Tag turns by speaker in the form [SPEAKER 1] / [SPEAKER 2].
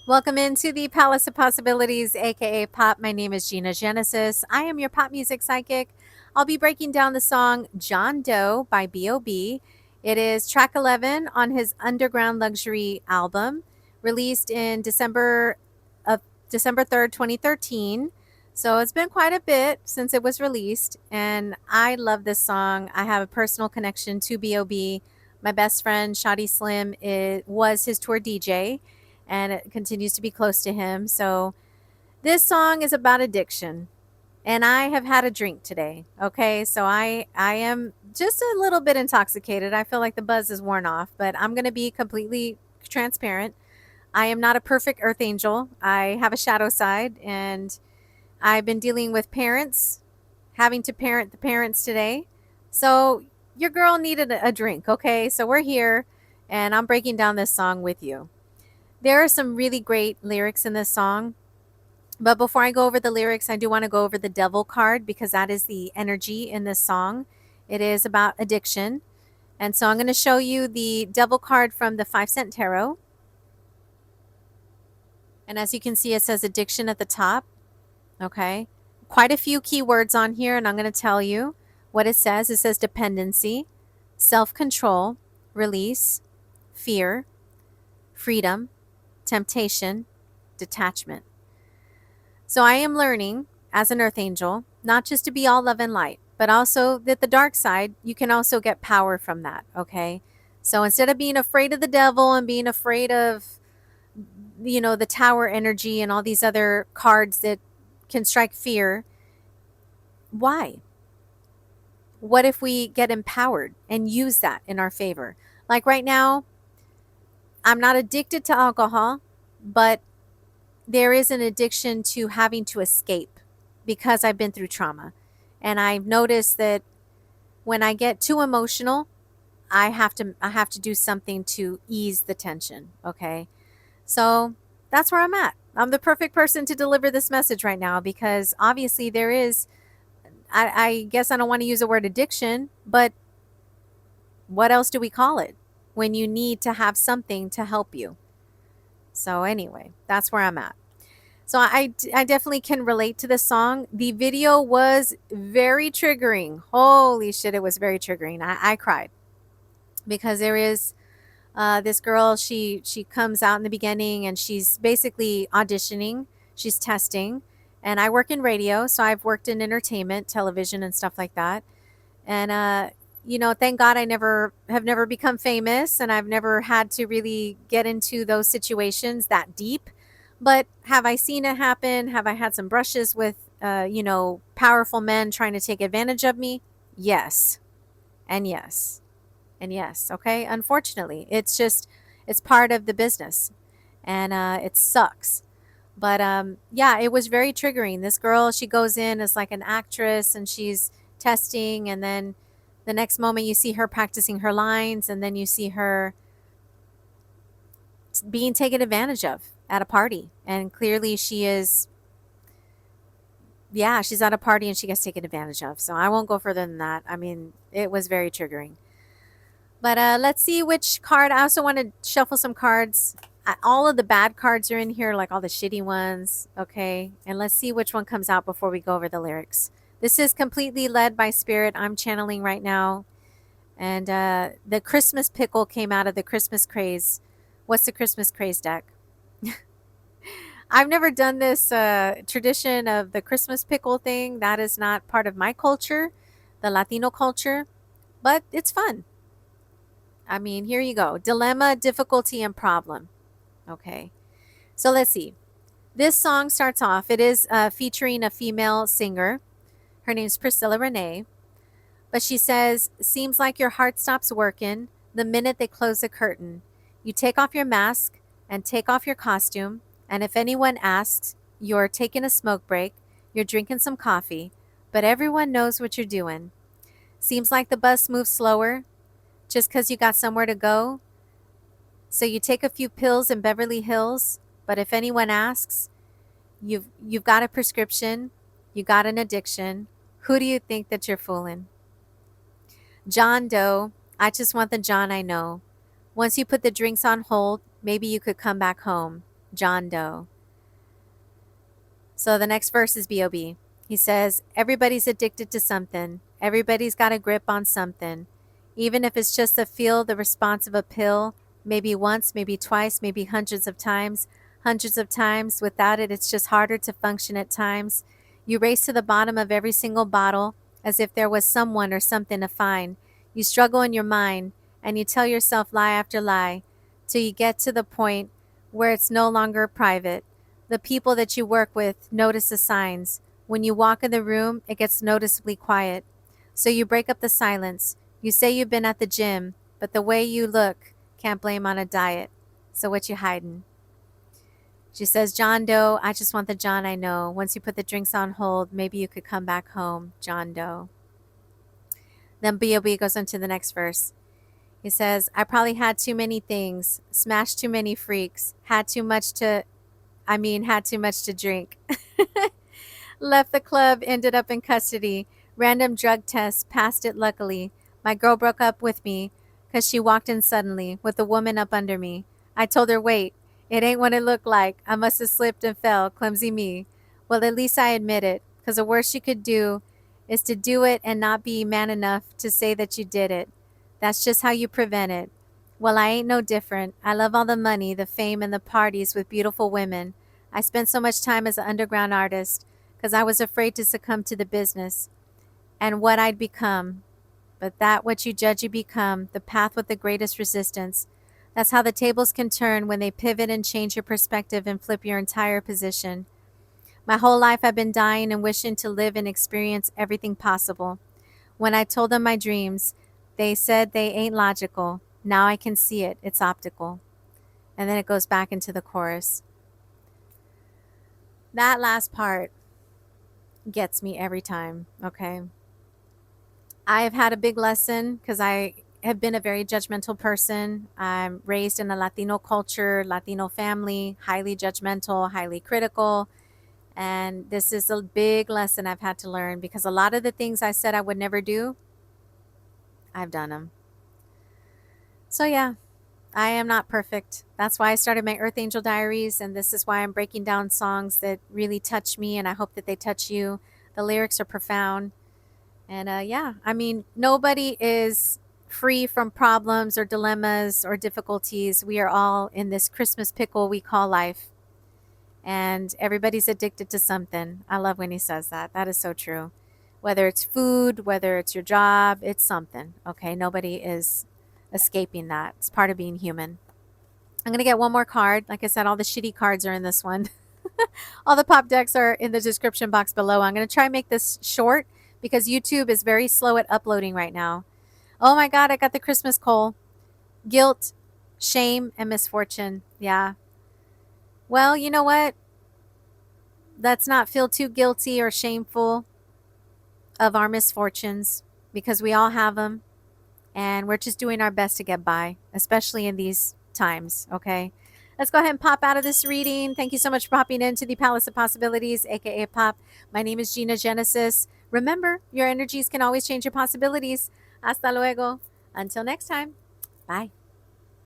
[SPEAKER 1] Welcome into the Palace of Possibilities, aka Pop. My name is Gina Genesis. I am your pop music psychic. I'll be breaking down the song John Doe by B.o.B. It is track 11 on his Underground Luxury album, released in December 3rd, 2013. So it's been quite a bit since it was released, and I love this song. I have a personal connection to B.o.B. My best friend, Shadi Slim, was his tour DJ, and it continues to be close to him. So this song is about addiction, and I have had a drink today. Okay, so I am just a little bit intoxicated. I feel like the buzz is worn off, but I'm going to be completely transparent. I am not a perfect earth angel. I have a shadow side, and I've been dealing with parents, having to parent the parents today. So your girl needed a drink. Okay, so we're here, and I'm breaking down this song with you. There are some really great lyrics in this song. But before I go over the lyrics, I do want to go over the devil card, because that is the energy in this song. It is about addiction. And so I'm going to show you the devil card from the 5-cent tarot. And as you can see, it says addiction at the top. Okay. Quite a few keywords on here, and I'm going to tell you what it says. It says dependency, self-control, release, fear, freedom, temptation, detachment. So I am learning as an earth angel, not just to be all love and light, but also that the dark side, you can also get power from that. Okay. So instead of being afraid of the devil and being afraid of, the tower energy and all these other cards that can strike fear, why? What if we get empowered and use that in our favor? Like right now, I'm not addicted to alcohol, but there is an addiction to having to escape because I've been through trauma. And I've noticed that when I get too emotional, I have to do something to ease the tension. Okay. So that's where I'm at. I'm the perfect person to deliver this message right now, because obviously there is, I guess I don't want to use the word addiction, but what else do we call it when you need to have something to help you? So anyway, that's where I'm at. So I definitely can relate to this song. The video was very triggering. Holy shit, it was very triggering. I cried, because there is this girl. She comes out in the beginning, and she's basically auditioning. She's testing. And I work in radio, so I've worked in entertainment, television, and stuff like that. And thank God I have never become famous, and I've never had to really get into those situations that deep. But have I seen it happen? Have I had some brushes with, powerful men trying to take advantage of me? Yes. And yes. And yes. Okay. Unfortunately, it's part of the business, and it sucks. But yeah, it was very triggering. This girl, she goes in as like an actress, and she's testing. And then the next moment you see her practicing her lines, and then you see her being taken advantage of at a party. And clearly she's at a party and she gets taken advantage of. So I won't go further than that. I mean, it was very triggering. But let's see which card. I also want to shuffle some cards. All of the bad cards are in here, like all the shitty ones. Okay. And let's see which one comes out before we go over the lyrics. This is completely led by spirit. I'm channeling right now. And the Christmas pickle came out of the Christmas Craze. What's the Christmas Craze deck? I've never done this tradition of the Christmas pickle thing. That is not part of my culture, the Latino culture, but it's fun. I mean, here you go. Dilemma, difficulty, and problem. Okay. So let's see. This song starts off. It is featuring a female singer. Her name's Priscilla Renee. But she says, seems like your heart stops working the minute they close the curtain. You take off your mask and take off your costume. And if anyone asks, you're taking a smoke break, you're drinking some coffee, but everyone knows what you're doing. Seems like the bus moves slower just because you got somewhere to go. So you take a few pills in Beverly Hills, but if anyone asks, you've got a prescription, you got an addiction. Who do you think that you're fooling? John Doe, I just want the John I know. Once you put the drinks on hold, maybe you could come back home. John Doe. So the next verse is B.o.B. He says, everybody's addicted to something. Everybody's got a grip on something. Even if it's just to feel the response of a pill, maybe once, maybe twice, maybe hundreds of times. Hundreds of times. Without it, it's just harder to function at times. You race to the bottom of every single bottle as if there was someone or something to find. You struggle in your mind and you tell yourself lie after lie till you get to the point where it's no longer private. The people that you work with notice the signs. When you walk in the room, it gets noticeably quiet. So you break up the silence. You say you've been at the gym, but the way you look can't blame on a diet. So what you hiding? She says, John Doe, I just want the John I know. Once you put the drinks on hold, maybe you could come back home, John Doe. Then B.o.B goes on to the next verse. He says, I probably had too many things, smashed too many freaks, had too much to drink. Left the club, ended up in custody. Random drug tests, passed it luckily. My girl broke up with me because she walked in suddenly with a woman up under me. I told her, wait, it ain't what it looked like. I must have slipped and fell, clumsy me. Well, at least I admit it, because the worst you could do is to do it and not be man enough to say that you did it. That's just how you prevent it. Well, I ain't no different. I love all the money, the fame, and the parties with beautiful women. I spent so much time as an underground artist because I was afraid to succumb to the business and what I'd become. But that what you judge you become, the path with the greatest resistance. That's how the tables can turn when they pivot and change your perspective and flip your entire position. My whole life I've been dying and wishing to live and experience everything possible. When I told them my dreams, they said they ain't logical. Now I can see it. It's optical. And then it goes back into the chorus. That last part gets me every time, okay? I've had a big lesson because I have been a very judgmental person. I'm raised in a Latino culture, Latino family, highly judgmental, highly critical. And this is a big lesson I've had to learn because a lot of the things I said I would never do, I've done them. So yeah, I am not perfect. That's why I started my Earth Angel Diaries, and this is why I'm breaking down songs that really touch me, and I hope that they touch you. The lyrics are profound. And yeah, I mean, nobody is free from problems or dilemmas or difficulties. We are all in this Christmas pickle we call life. And everybody's addicted to something. I love when he says that. That is so true. Whether it's food, whether it's your job, it's something. Okay, nobody is escaping that. It's part of being human. I'm going to get one more card. Like I said, all the shitty cards are in this one. All the pop decks are in the description box below. I'm going to try and make this short because YouTube is very slow at uploading right now. Oh my God, I got the Christmas coal. Guilt, shame, and misfortune. Yeah. Well, you know what? Let's not feel too guilty or shameful of our misfortunes because we all have them. And we're just doing our best to get by, especially in these times, okay? Let's go ahead and pop out of this reading. Thank you so much for popping into the Palace of Possibilities, aka Pop. My name is Gina Genesis. Remember, your energies can always change your possibilities. Hasta luego. Until next time. Bye.